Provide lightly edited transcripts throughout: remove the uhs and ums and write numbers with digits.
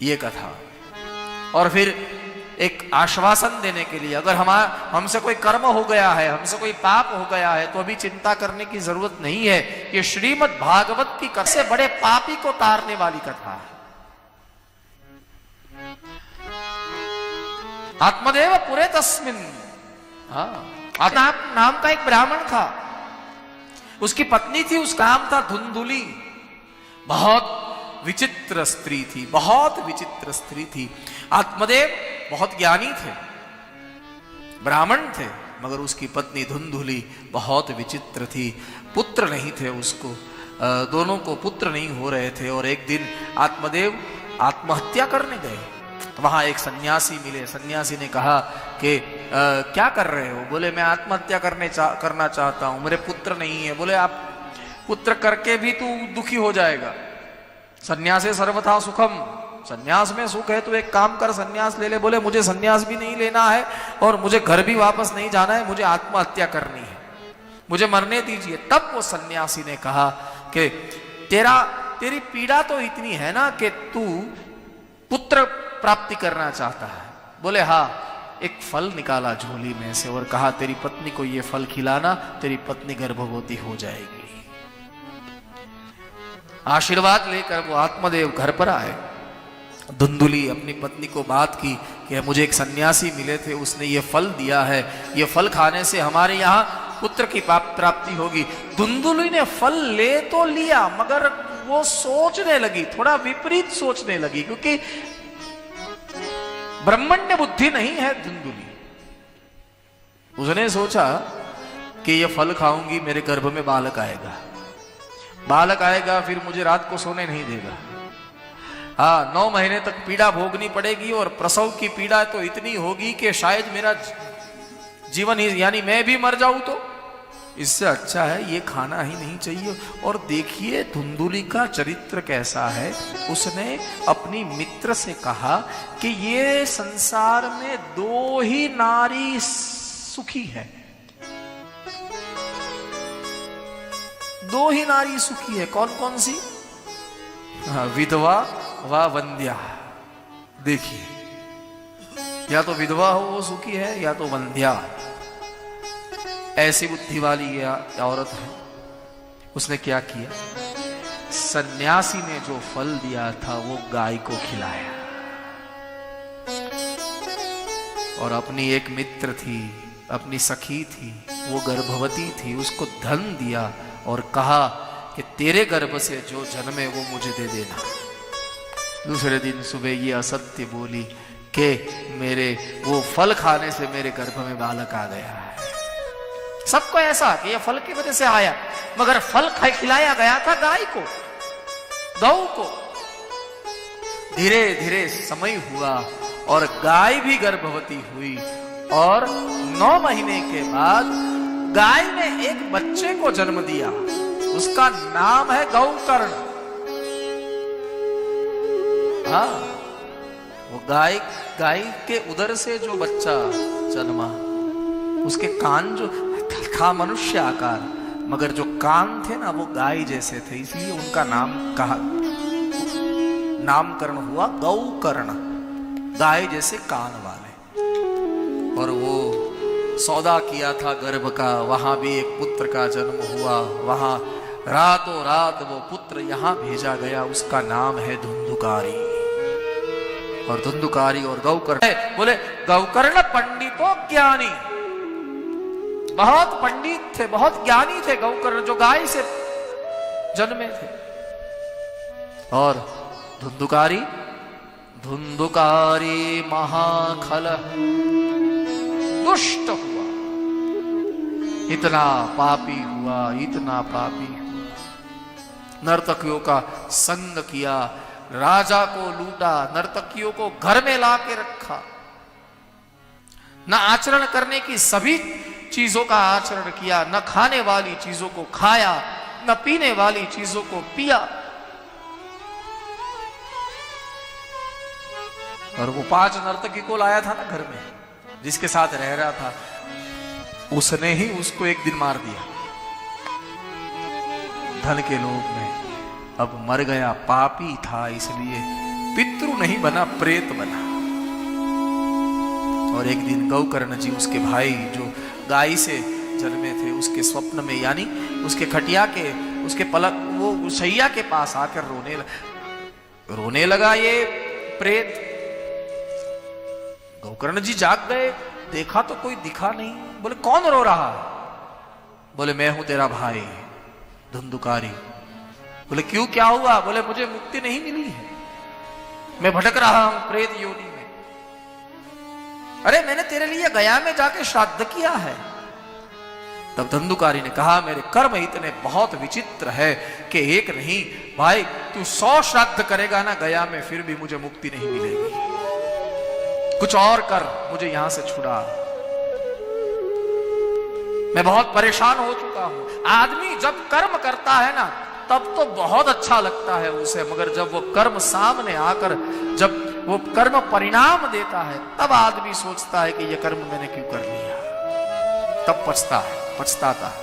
ये कथा। और फिर एक आश्वासन देने के लिए, अगर हमसे कोई कर्म हो गया है, हमसे कोई पाप हो गया है, तो अभी चिंता करने की जरूरत नहीं है। ये श्रीमद् भागवत की कथा से बड़े पापी को तारने वाली कथा है। आत्मदेव पुरे तस्मिन, नाम का एक ब्राह्मण था, उसकी पत्नी थी, उसका नाम था धुंधुली। बहुत विचित्र स्त्री थी, बहुत विचित्र स्त्री थी। आत्मदेव बहुत ज्ञानी थे, ब्राह्मण थे, मगर उसकी पत्नी धुंधुली बहुत विचित्र थी। पुत्र नहीं थे उसको, दोनों को पुत्र नहीं हो रहे थे। और एक दिन आत्मदेव आत्महत्या करने गए। वहां एक सन्यासी मिले। सन्यासी ने कहा कि क्या कर रहे हो? बोले मैं आत्महत्या करना चाहता हूं, मेरे पुत्र नहीं है। बोले आप पुत्र करके भी तू दुखी हो जाएगा। सन्यासे सर्वथा सुखम, सन्यास में सुख है, तो एक काम कर सन्यास ले ले। बोले मुझे सन्यास भी नहीं लेना है और मुझे घर भी वापस नहीं जाना है, मुझे आत्महत्या करनी है, मुझे मरने दीजिए। तब वो सन्यासी ने कहा कि तेरी पीड़ा तो इतनी है ना कि तू पुत्र प्राप्ति करना चाहता है। बोले हाँ। एक फल निकाला झोली में से और कहा तेरी पत्नी को ये फल खिलाना, तेरी पत्नी गर्भवती हो जाएगी। आशीर्वाद लेकर वो आत्मदेव घर पर आए। धुंधुली अपनी पत्नी को बात की कि मुझे एक सन्यासी मिले थे, उसने ये फल दिया है, ये फल खाने से हमारे यहाँ पुत्र की प्राप्ति होगी। धुंधुली ने फल ले तो लिया, मगर वो सोचने लगी, थोड़ा विपरीत सोचने लगी, क्योंकि ब्रह्मण्य बुद्धि नहीं है धुंधुली। उसने सोचा कि ये फल खाऊंगी, मेरे गर्भ में बालक आएगा, बालक आएगा, फिर मुझे रात को सोने नहीं देगा। हाँ, 9 महीने तक पीड़ा भोगनी पड़ेगी और प्रसव की पीड़ा तो इतनी होगी कि शायद मेरा जीवन ही, यानी मैं भी मर जाऊं तो इससे अच्छा है ये खाना ही नहीं चाहिए। और देखिए धुंधुली का चरित्र कैसा है। उसने अपनी मित्र से कहा कि ये संसार में 2 ही नारी सुखी है, 2 ही नारी सुखी है। कौन कौन सी? हाँ, विधवा व वंध्या। देखिए, या तो विधवा हो वो सुखी है, या तो वंध्या। ऐसी बुद्धि वाली ये औरत है। उसने क्या किया? सन्यासी ने जो फल दिया था वो गाय को खिलाया, और अपनी एक मित्र थी, अपनी सखी थी, वो गर्भवती थी, उसको धन दिया और कहा कि तेरे गर्भ से जो जन्मे वो मुझे दे देना। दूसरे दिन सुबह ये असत्य बोली कि मेरे वो फल खाने से मेरे गर्भ में बालक आ गया है। सबको ऐसा कि ये फल की वजह से आया, मगर फल खिलाया गया था गाय को, गौ को। धीरे धीरे समय हुआ और गाय भी गर्भवती हुई, और 9 महीने के बाद गाय ने एक बच्चे को जन्म दिया। उसका नाम है गौकर्ण। हाँ, वो गाय के उदर से जो बच्चा जन्मा, उसके कान जो था मनुष्य आकार, मगर जो कान थे ना वो गाय जैसे थे, इसलिए उनका नामकरण हुआ गौकर्ण, गाय जैसे कान वाले। और वो सौदा किया था गर्भ का, वहां भी एक पुत्र का जन्म हुआ। वहां रातों रात वो पुत्र यहां भेजा गया, उसका नाम है धुंधुकारी। और धुंधुकारी और गौकर्ण, बोले गौकर्ण पंडितो ज्ञानी, बहुत पंडित थे, बहुत ज्ञानी थे गौकर्ण, जो गाय से जन्मे थे। और धुंधुकारी महाखल दुष्ट हुआ, इतना पापी हुआ, इतना पापी हुआ। नर्तकियों का संग किया, राजा को लूटा, नर्तकियों को घर में ला के रखा, न आचरण करने की सभी चीजों का आचरण किया, न खाने वाली चीजों को खाया, न पीने वाली चीजों को पिया। और वो 5 नर्तकी को लाया था ना घर में, जिसके साथ रह रहा था, उसने ही उसको एक दिन मार दिया धन के लोभ में। अब मर गया, पापी था इसलिए पितृ नहीं बना, प्रेत बना। और एक दिन गौकर्ण जी उसके भाई जो गाय से जन्मे थे उसके स्वप्न में, यानी उसके खटिया के, उसके पलक, वो सैया के पास आकर रोने लगा ये प्रेत। गौकर्ण जी जाग गए, देखा तो कोई दिखा नहीं। बोले कौन रो रहा है? बोले मैं हूं तेरा भाई धुंधुकारी। बोले क्यों, क्या हुआ? बोले मुझे मुक्ति नहीं मिली है, मैं भटक रहा हूं प्रेत योनि में। अरे मैंने तेरे लिए गया में जाके श्राद्ध किया है। तब धंधुकारी ने कहा मेरे कर्म इतने बहुत विचित्र है कि एक नहीं भाई, तू 100 श्राद्ध करेगा ना गया में, फिर भी मुझे मुक्ति नहीं मिलेगी। कुछ और कर, मुझे यहां से छुड़ा, मैं बहुत परेशान हो चुका हूं। आदमी जब कर्म करता है ना तब तो बहुत अच्छा लगता है उसे, मगर जब वो कर्म सामने आकर, जब वो कर्म परिणाम देता है, तब आदमी सोचता है कि ये कर्म मैंने क्यों कर लिया। तब पछताता है।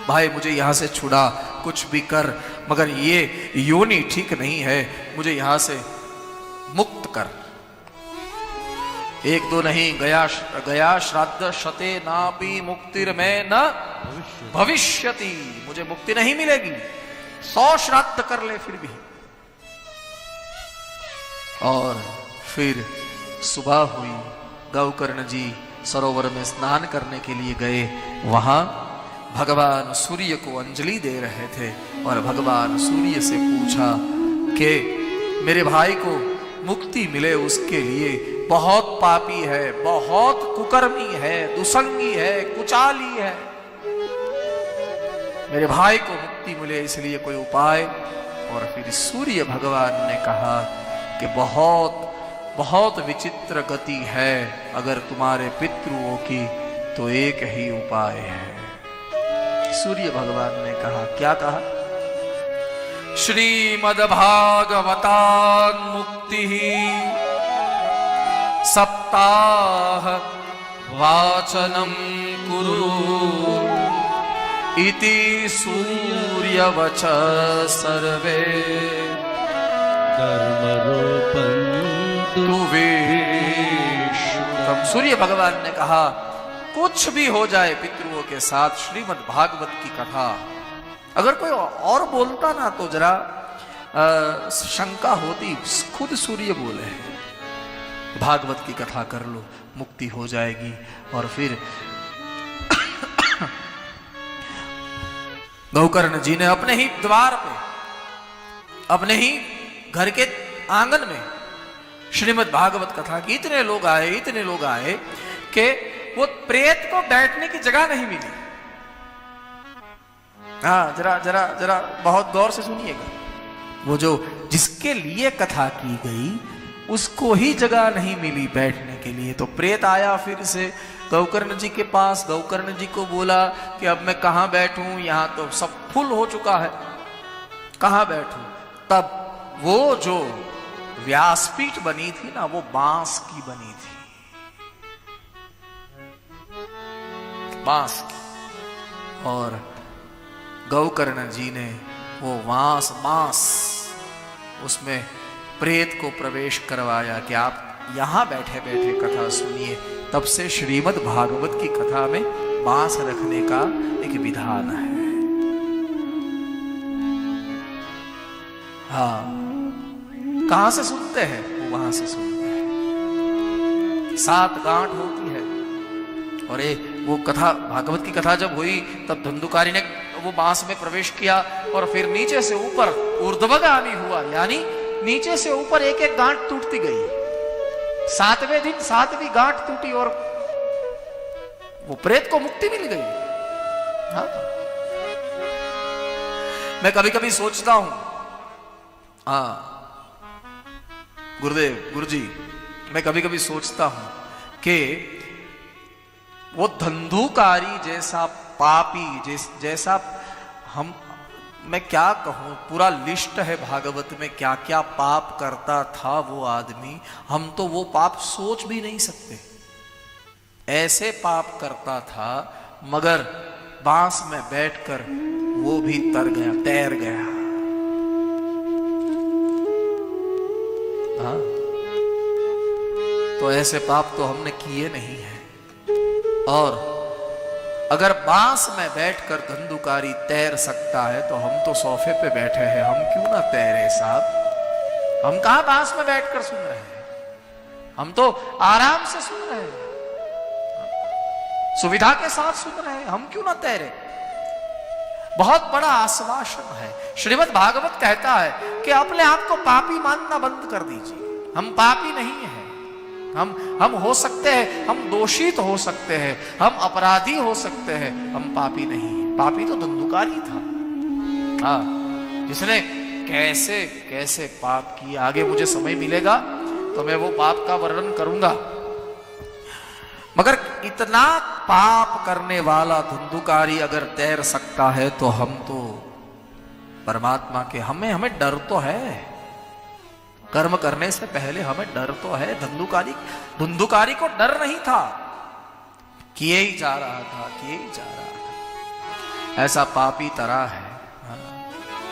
भाई मुझे यहां से छुड़ा, कुछ भी कर, मगर ये योनि ठीक नहीं है, मुझे यहां से मुक्त कर। एक दो नहीं, गया श्राद्ध शते नापि मुक्तिर्में न भविष्यति, मुझे मुक्ति नहीं मिलेगी। 100 श्राद्ध कर ले फिर भी। और फिर सुबह हुई, गौकर्ण जी सरोवर में स्नान करने के लिए गए। वहां भगवान सूर्य को अंजलि दे रहे थे और भगवान सूर्य से पूछा कि मेरे भाई को मुक्ति मिले उसके लिए बहुत पापी है, बहुत कुकर्मी है, दुसंगी है, कुचाली है, मेरे भाई को मुक्ति मिले इसलिए कोई उपाय। और फिर सूर्य भगवान ने कहा कि बहुत बहुत विचित्र गति है, अगर तुम्हारे पितृओं की तो एक ही उपाय है। सूर्य भगवान ने कहा, क्या कहा? श्रीमद्भागवतान् मुक्ति सप्ताह वाचनम कुरु इति सूर्यवच सर्वे कर्मरूपं तम। सूर्य भगवान ने कहा कुछ भी हो जाए पितृओं के साथ, श्रीमद् भागवत की कथा अगर कोई और बोलता ना तो जरा शंका होती, खुद सूर्य बोले भागवत की कथा कर लो, मुक्ति हो जाएगी। और फिर गौकर्ण जी ने अपने ही द्वार पे, अपने ही घर के आंगन में श्रीमद् भागवत कथा की, इतने लोग आए कि वो प्रेत को बैठने की जगह नहीं मिली। हाँ, जरा बहुत गौर से सुनिएगा। वो जो जिसके लिए कथा की गई उसको ही जगह नहीं मिली बैठने के लिए, तो प्रेत आया फिर से गौकर्ण जी के पास। गौकर्ण जी को बोला कि अब मैं कहाँ बैठूं, यहाँ तो सब फुल हो चुका है, कहाँ बैठूं। तब वो जो व्यासपीठ बनी थी ना, वो बांस की बनी थी, बांस की। और गौकर्ण जी ने वो बांस उसमें प्रेत को प्रवेश करवाया कि आप यहां बैठे बैठे कथा सुनिए। तब से श्रीमद् भागवत की कथा में बांस रखने का एक विधान है। हाँ, कहां से सुनते हैं? वो वहां से सुनते हैं। 7 गांठ होती है। और वो कथा, भागवत की कथा जब हुई तब धंधुकारी ने वो बांस में प्रवेश किया और फिर नीचे से ऊपर ऊर्ध्वगामी हुआ, यानी नीचे से ऊपर एक एक गांठ टूटती गई। 7वें दिन 7वीं गांठ टूटी और वो प्रेत को मुक्ति मिल गई। हाँ, मैं कभी कभी सोचता हूं, हाँ गुरुदेव, गुरुजी, मैं कभी कभी सोचता हूं कि वो धंधुकारी जैसा पापी, जैसा मैं क्या कहूं, पूरा लिस्ट है भागवत में क्या क्या पाप करता था वो आदमी। हम तो वो पाप सोच भी नहीं सकते, ऐसे पाप करता था। मगर बांस में बैठकर वो भी तैर गया। हाँ, तो ऐसे पाप तो हमने किए नहीं है। और अगर बांस में बैठकर धंधुकारी तैर सकता है तो हम तो सोफे पे बैठे हैं, हम क्यों ना तैरे साहब? हम कहां बांस में बैठकर सुन रहे हैं, हम तो आराम से सुन रहे हैं, सुविधा के साथ सुन रहे हैं, हम क्यों ना तैरे? बहुत बड़ा आश्वासन है। श्रीमद् भागवत कहता है कि अपने आप को पापी मानना बंद कर दीजिए। हम पापी नहीं हैं। हम हो सकते हैं, हम दोषित हो सकते हैं, हम अपराधी हो सकते हैं, हम पापी नहीं हैं। पापी तो धंधुकारी था, हाँ, जिसने कैसे कैसे पाप किए। आगे मुझे समय मिलेगा तो मैं वो पाप का वर्णन करूंगा। मगर इतना पाप करने वाला धंधुकारी अगर तैर सकता है तो हम तो परमात्मा के, हमें डर तो है। कर्म करने से पहले हमें डर तो है। धंधुकारी को डर नहीं था, किए ही जा रहा था, किए ही जा रहा था। ऐसा पापी तरह है।